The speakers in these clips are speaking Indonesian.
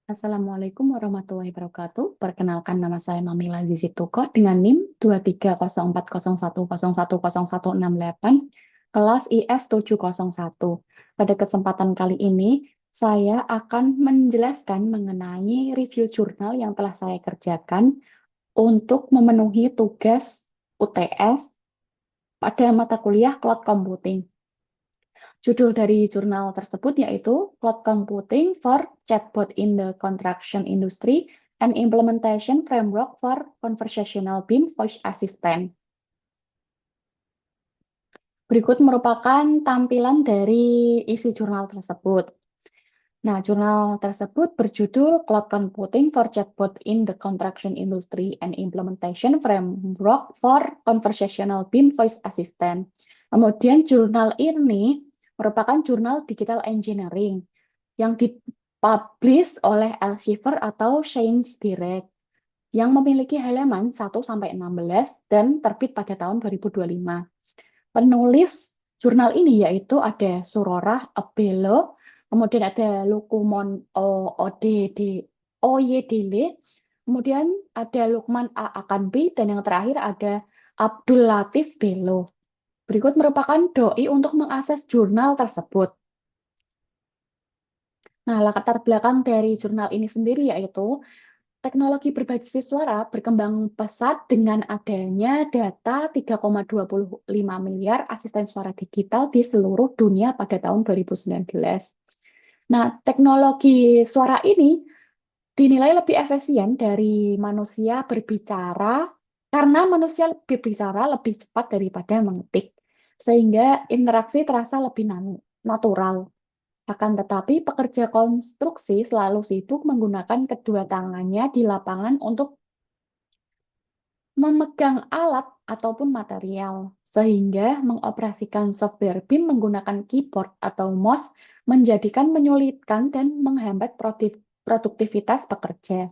Assalamualaikum warahmatullahi wabarakatuh. Perkenalkan nama saya Mamila Zizi Tuko dengan NIM 2304010101068, kelas IF 701. Pada kesempatan kali ini, saya akan menjelaskan mengenai review jurnal yang telah saya kerjakan untuk memenuhi tugas UTS pada mata kuliah Cloud Computing. Judul dari jurnal tersebut yaitu Cloud Computing for Chatbot in the Construction Industry and Implementation Framework for Conversational BIM Voice Assistant. Berikut merupakan tampilan dari isi jurnal tersebut. Nah, jurnal tersebut berjudul Cloud Computing for Chatbot in the Construction Industry and Implementation Framework for Conversational BIM Voice Assistant. Kemudian jurnal ini merupakan jurnal digital engineering yang dipublish oleh Elsevier atau Science Direct yang memiliki halaman 1-16 dan terbit pada tahun 2025. Penulis jurnal ini yaitu ada Surorah Abelo, kemudian ada Lukumon Oyedele, kemudian ada Lukman A. Akanbi, dan yang terakhir ada Abdul Latif Belo. Berikut merupakan doi untuk mengakses jurnal tersebut. Nah, latar belakang dari jurnal ini sendiri yaitu teknologi berbasis suara berkembang pesat dengan adanya data 3,25 miliar asisten suara digital di seluruh dunia pada tahun 2019. Nah, teknologi suara ini dinilai lebih efisien dari manusia berbicara karena manusia berbicara lebih cepat daripada mengetik, sehingga interaksi terasa lebih natural. Akan tetapi, pekerja konstruksi selalu sibuk menggunakan kedua tangannya di lapangan untuk memegang alat ataupun material, sehingga mengoperasikan software BIM menggunakan keyboard atau mouse menjadikan menyulitkan dan menghambat produktivitas pekerja.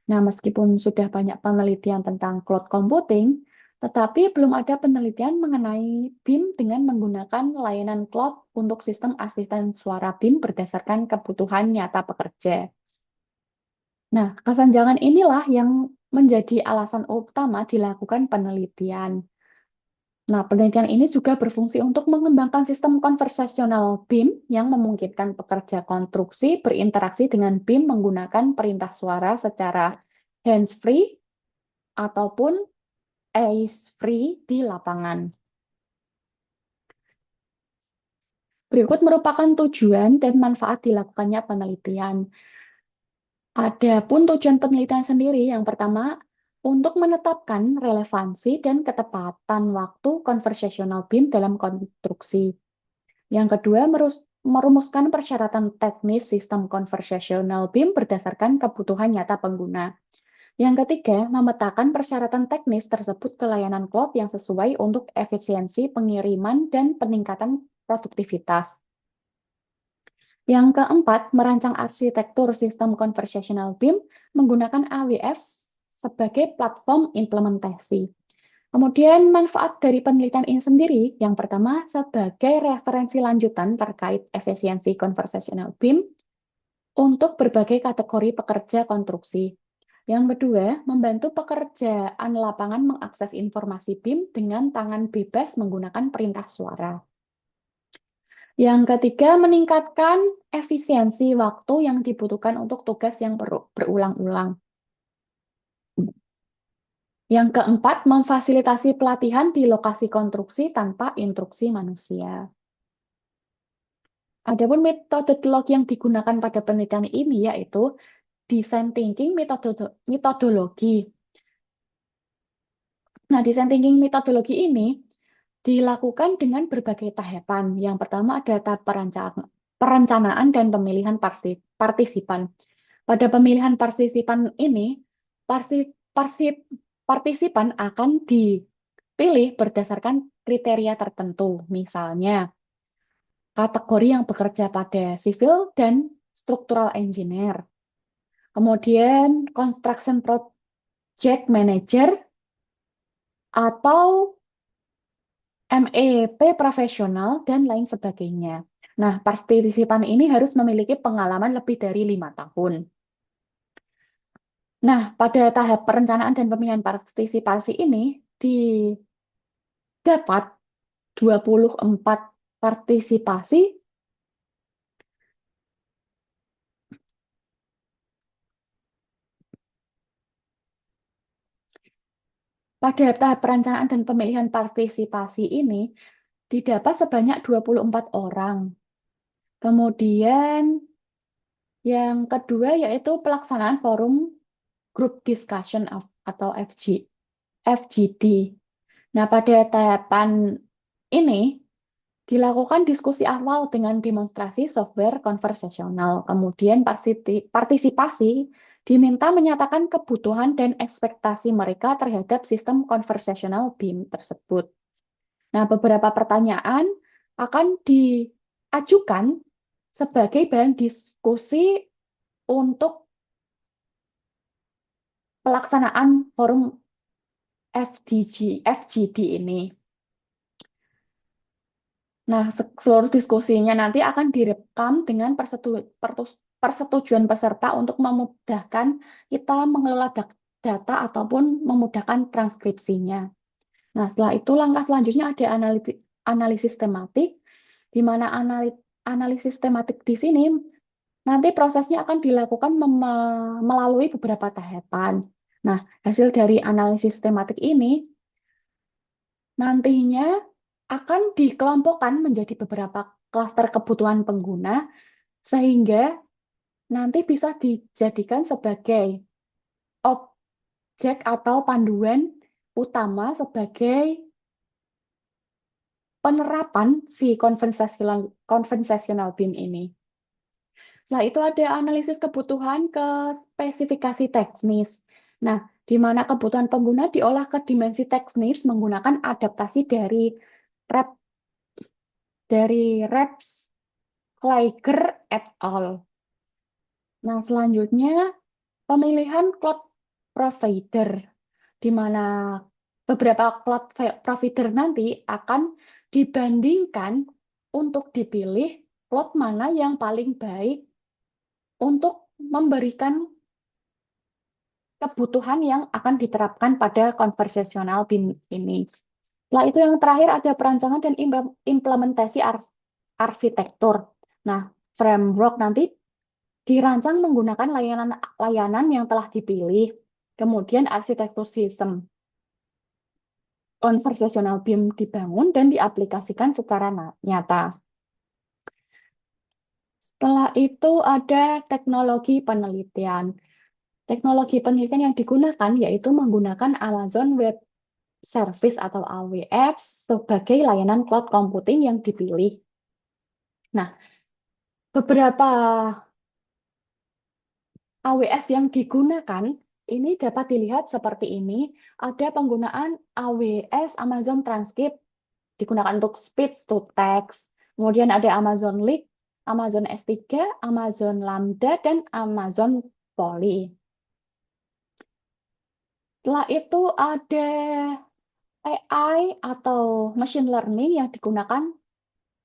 Nah, meskipun sudah banyak penelitian tentang cloud computing, tetapi belum ada penelitian mengenai BIM dengan menggunakan layanan cloud untuk sistem asisten suara BIM berdasarkan kebutuhan nyata pekerja. Nah, kesenjangan inilah yang menjadi alasan utama dilakukan penelitian. Nah, penelitian ini juga berfungsi untuk mengembangkan sistem konversasional BIM yang memungkinkan pekerja konstruksi berinteraksi dengan BIM menggunakan perintah suara secara hands-free ataupun eyes-free di lapangan. Berikut merupakan tujuan dan manfaat dilakukannya penelitian. Adapun tujuan penelitian sendiri, yang pertama, untuk menetapkan relevansi dan ketepatan waktu conversational BIM dalam konstruksi. Yang kedua, merumuskan persyaratan teknis sistem conversational BIM berdasarkan kebutuhan nyata pengguna. Yang ketiga, memetakan persyaratan teknis tersebut ke layanan cloud yang sesuai untuk efisiensi pengiriman dan peningkatan produktivitas. Yang keempat, merancang arsitektur sistem conversational BIM menggunakan AWS sebagai platform implementasi. Kemudian manfaat dari penelitian ini sendiri, yang pertama sebagai referensi lanjutan terkait efisiensi conversational BIM untuk berbagai kategori pekerja konstruksi. Yang kedua, membantu pekerjaan lapangan mengakses informasi BIM dengan tangan bebas menggunakan perintah suara. Yang ketiga, meningkatkan efisiensi waktu yang dibutuhkan untuk tugas yang berulang-ulang. Yang keempat, memfasilitasi pelatihan di lokasi konstruksi tanpa instruksi manusia. Adapun metodologi yang digunakan pada penelitian ini yaitu design thinking metodologi. Nah, design thinking metodologi ini dilakukan dengan berbagai tahapan. Yang pertama ada tahap perencanaan dan pemilihan partisipan. Pada pemilihan partisipan ini, partisipan akan dipilih berdasarkan kriteria tertentu. Misalnya, kategori yang bekerja pada civil dan structural engineer. Kemudian, construction project manager atau MEP profesional, dan lain sebagainya. Nah, partisipan ini harus memiliki pengalaman lebih dari 5 tahun. Nah, pada tahap perencanaan dan pemilihan partisipasi ini didapat 24 partisipasi pada tahap perencanaan dan pemilihan partisipasi ini didapat sebanyak 24 orang. Kemudian yang kedua yaitu pelaksanaan forum Group Discussion atau FGD. Nah, pada tahapan ini dilakukan diskusi awal dengan demonstrasi software konversasional. Kemudian partisipasi diminta menyatakan kebutuhan dan ekspektasi mereka terhadap sistem konversasional BIM tersebut. Nah, beberapa pertanyaan akan diajukan sebagai bahan diskusi untuk pelaksanaan forum FGD ini. Nah, seluruh diskusinya nanti akan direkam dengan persetujuan peserta untuk memudahkan kita mengelola data ataupun memudahkan transkripsinya. Nah, setelah itu langkah selanjutnya ada analisis tematik, di mana analisis tematik di sini nanti prosesnya akan dilakukan melalui beberapa tahapan. Nah, hasil dari analisis tematik ini nantinya akan dikelompokkan menjadi beberapa klaster kebutuhan pengguna sehingga nanti bisa dijadikan sebagai objek atau panduan utama sebagai penerapan si konvensional BIM ini. Setelah itu ada analisis kebutuhan ke spesifikasi teknis. Nah, di mana kebutuhan pengguna diolah ke dimensi teknis menggunakan adaptasi Rep Reps Kleiger et al. Nah, selanjutnya pemilihan cloud provider, di mana beberapa cloud provider nanti akan dibandingkan untuk dipilih cloud mana yang paling baik untuk memberikan kebutuhan yang akan diterapkan pada konversasional BIM ini. Setelah itu yang terakhir ada perancangan dan implementasi arsitektur. Nah, framework nanti dirancang menggunakan layanan yang telah dipilih. Kemudian arsitektur sistem konversasional BIM dibangun dan diaplikasikan secara nyata. Setelah itu ada teknologi penelitian. Teknologi penelitian yang digunakan yaitu menggunakan Amazon Web Service atau AWS sebagai layanan cloud computing yang dipilih. Nah, beberapa AWS yang digunakan ini dapat dilihat seperti ini. Ada penggunaan AWS Amazon Transcript digunakan untuk speech to text. Kemudian ada Amazon Leak, Amazon S3, Amazon Lambda, dan Amazon Poly. Setelah itu ada AI atau machine learning yang digunakan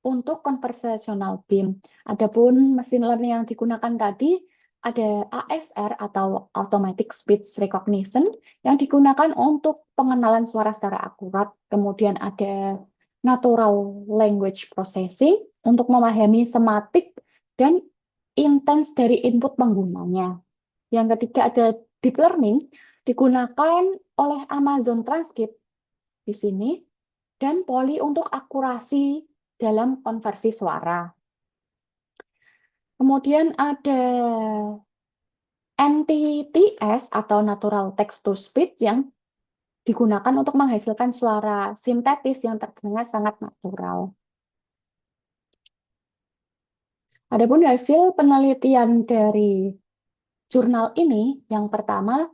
untuk konversasional BIM. Adapun mesin learning yang digunakan tadi ada ASR atau Automatic Speech Recognition yang digunakan untuk pengenalan suara secara akurat. Kemudian ada Natural Language Processing untuk memahami sematik dan intens dari input penggunanya. Yang ketiga ada Deep Learning digunakan oleh Amazon Transcript di sini dan Poly untuk akurasi dalam konversi suara. Kemudian ada NTTS atau Natural Text to Speech yang digunakan untuk menghasilkan suara sintetis yang terdengar sangat natural. Adapun hasil penelitian dari jurnal ini, yang pertama,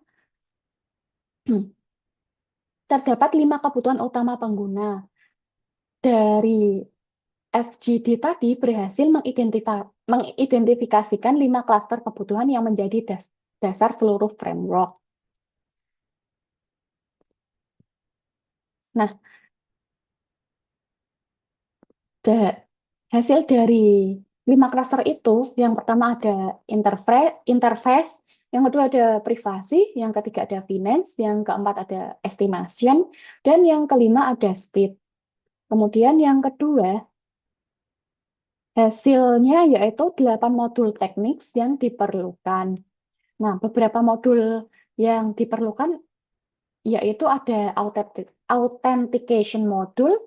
terdapat 5 kebutuhan utama pengguna. Dari FGD tadi berhasil mengidentifikasikan 5 klaster kebutuhan yang menjadi dasar seluruh framework. Nah, hasil dari 5 klaster itu, yang pertama ada interface, Yang kedua ada privasi, yang ketiga ada finance, yang keempat ada estimation, dan yang kelima ada speed. Kemudian yang kedua, hasilnya yaitu 8 modul teknik yang diperlukan. Nah, beberapa modul yang diperlukan yaitu ada authentication modul,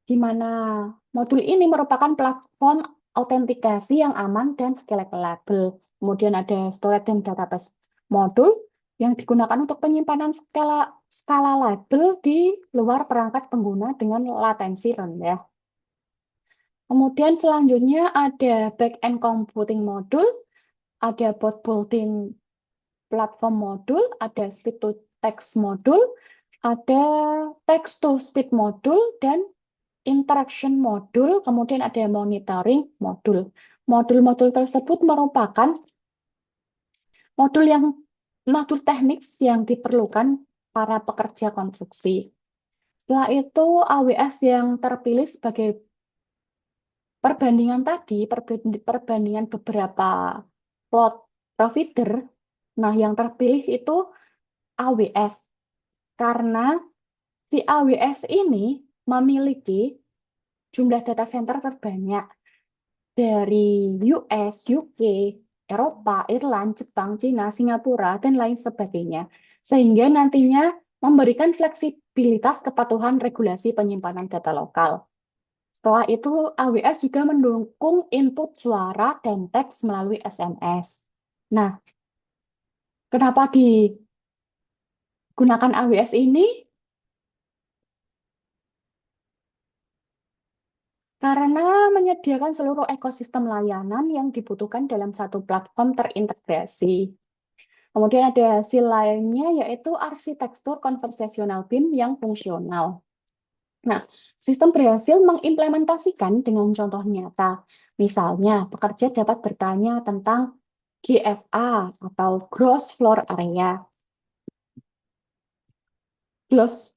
di mana modul ini merupakan platform autentikasi yang aman dan scalable. Kemudian ada storage dan database modul yang digunakan untuk penyimpanan skala label di luar perangkat pengguna dengan latensi rendah. Kemudian selanjutnya ada back-end computing modul, ada bot building platform modul, ada speed to text modul, ada text to speed modul, dan interaction modul, kemudian ada monitoring modul. Modul-modul tersebut merupakan modul yang modul teknik yang diperlukan para pekerja konstruksi. Setelah itu AWS yang terpilih sebagai perbandingan tadi, perbandingan beberapa cloud provider. Nah, yang terpilih itu AWS karena si AWS ini memiliki jumlah data center terbanyak dari US, UK, Eropa, Irland, Jepang, Cina, Singapura, dan lain sebagainya. Sehingga nantinya memberikan fleksibilitas kepatuhan regulasi penyimpanan data lokal. Setelah itu, AWS juga mendukung input suara dan teks melalui SMS. Nah, kenapa digunakan AWS ini? Karena menyediakan seluruh ekosistem layanan yang dibutuhkan dalam satu platform terintegrasi. Kemudian ada hasil lainnya yaitu arsitektur conversational BIM yang fungsional. Nah, sistem berhasil mengimplementasikan dengan contoh nyata. Misalnya, pekerja dapat bertanya tentang GFA atau Gross Floor Area. Gross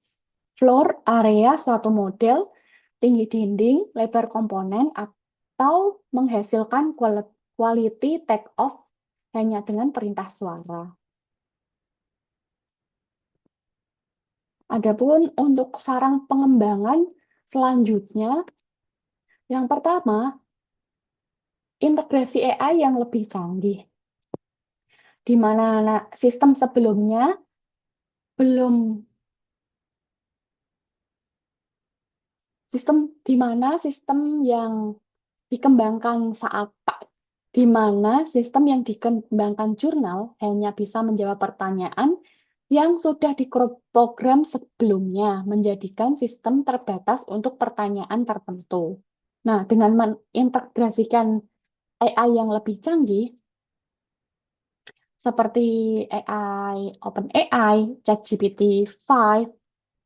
Floor Area suatu model, tinggi dinding, lebar komponen, atau menghasilkan quality take-off hanya dengan perintah suara. Adapun untuk sarang pengembangan selanjutnya, yang pertama, integrasi AI yang lebih canggih, di mana sistem sebelumnya belum sistem yang dikembangkan di mana sistem yang dikembangkan jurnal hanya bisa menjawab pertanyaan yang sudah diprogram sebelumnya, menjadikan sistem terbatas untuk pertanyaan tertentu. Nah, dengan mengintegrasikan AI yang lebih canggih, seperti AI, OpenAI, ChatGPT 5,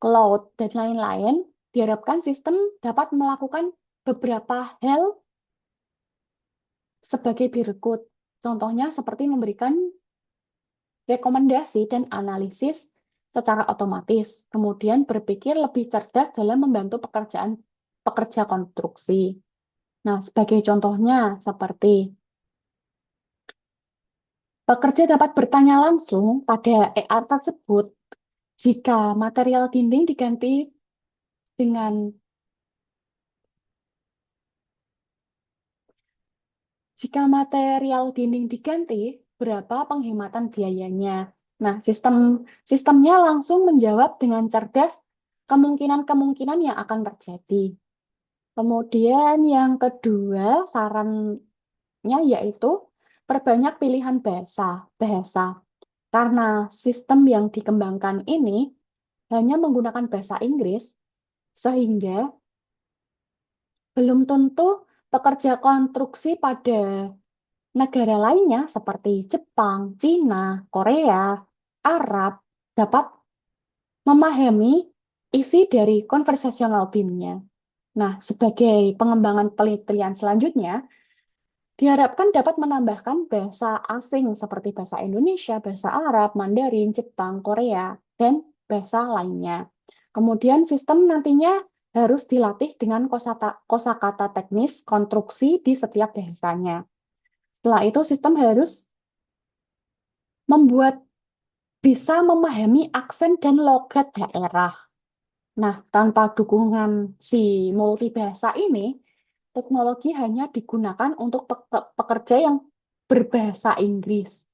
Cloud, dan lain-lain, diharapkan sistem dapat melakukan beberapa hal sebagai berikut. Contohnya seperti memberikan rekomendasi dan analisis secara otomatis, kemudian berpikir lebih cerdas dalam membantu pekerja konstruksi. Nah, sebagai contohnya seperti pekerja dapat bertanya langsung pada AR tersebut jika material dinding diganti dengan jika material dinding diganti, berapa penghematan biayanya? Nah, sistemnya langsung menjawab dengan cerdas kemungkinan-kemungkinan yang akan terjadi. Kemudian yang kedua, sarannya yaitu perbanyak pilihan bahasa. Karena sistem yang dikembangkan ini hanya menggunakan bahasa Inggris, sehingga belum tentu pekerja konstruksi pada negara lainnya seperti Jepang, Cina, Korea, Arab dapat memahami isi dari conversational BIM-nya. Nah, sebagai pengembangan penelitian selanjutnya, diharapkan dapat menambahkan bahasa asing seperti bahasa Indonesia, bahasa Arab, Mandarin, Jepang, Korea, dan bahasa lainnya. Kemudian sistem nantinya harus dilatih dengan kosakata teknis konstruksi di setiap bahasanya. Setelah itu sistem harus membuat bisa memahami aksen dan logat daerah. Nah, tanpa dukungan si multibahasa ini, teknologi hanya digunakan untuk pekerja yang berbahasa Inggris.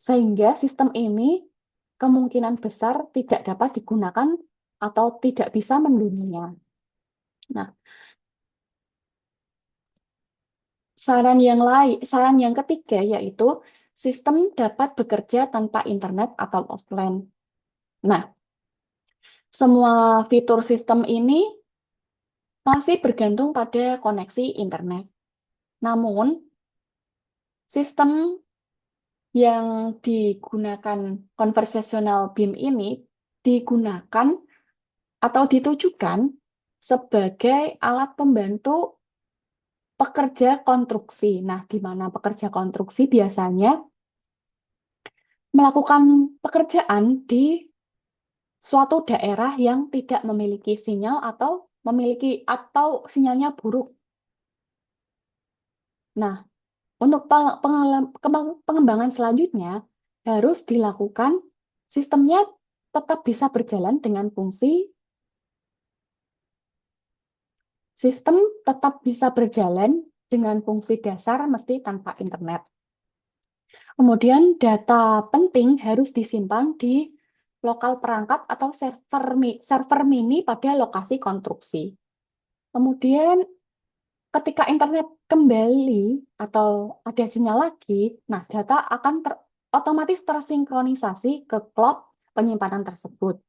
Sehingga sistem ini kemungkinan besar tidak dapat digunakan atau tidak bisa mendunia. Nah, saran yang ketiga yaitu sistem dapat bekerja tanpa internet atau offline. Nah, semua fitur sistem ini masih bergantung pada koneksi internet. Namun, sistem yang digunakan conversational BIM ini digunakan atau ditujukan sebagai alat pembantu pekerja konstruksi. Nah, di mana pekerja konstruksi biasanya melakukan pekerjaan di suatu daerah yang tidak memiliki sinyal atau sinyalnya buruk. Nah, untuk pengembangan selanjutnya harus dilakukan sistemnya tetap bisa berjalan dengan fungsi sistem tetap bisa berjalan dengan fungsi dasar mesti tanpa internet. Kemudian data penting harus disimpan di lokal perangkat atau server mini pada lokasi konstruksi. Kemudian ketika internet kembali atau ada sinyal lagi, nah data akan otomatis tersinkronisasi ke cloud penyimpanan tersebut.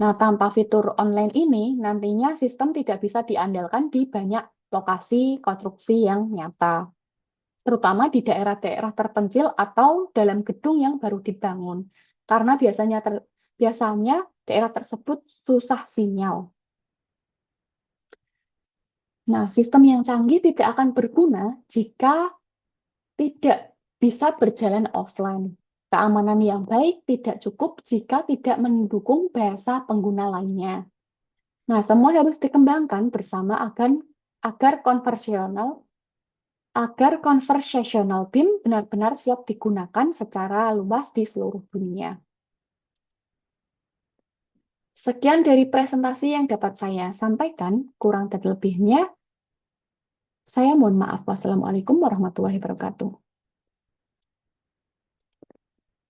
Nah, tanpa fitur online ini, nantinya sistem tidak bisa diandalkan di banyak lokasi konstruksi yang nyata, terutama di daerah-daerah terpencil atau dalam gedung yang baru dibangun, karena biasanya daerah tersebut susah sinyal. Nah, sistem yang canggih tidak akan berguna jika tidak bisa berjalan offline. Keamanan yang baik tidak cukup jika tidak mendukung bahasa pengguna lainnya. Nah, semua harus dikembangkan bersama agar conversational BIM benar-benar siap digunakan secara luas di seluruh dunia. Sekian dari presentasi yang dapat saya sampaikan, kurang dan lebihnya saya mohon maaf. Wassalamualaikum warahmatullahi wabarakatuh.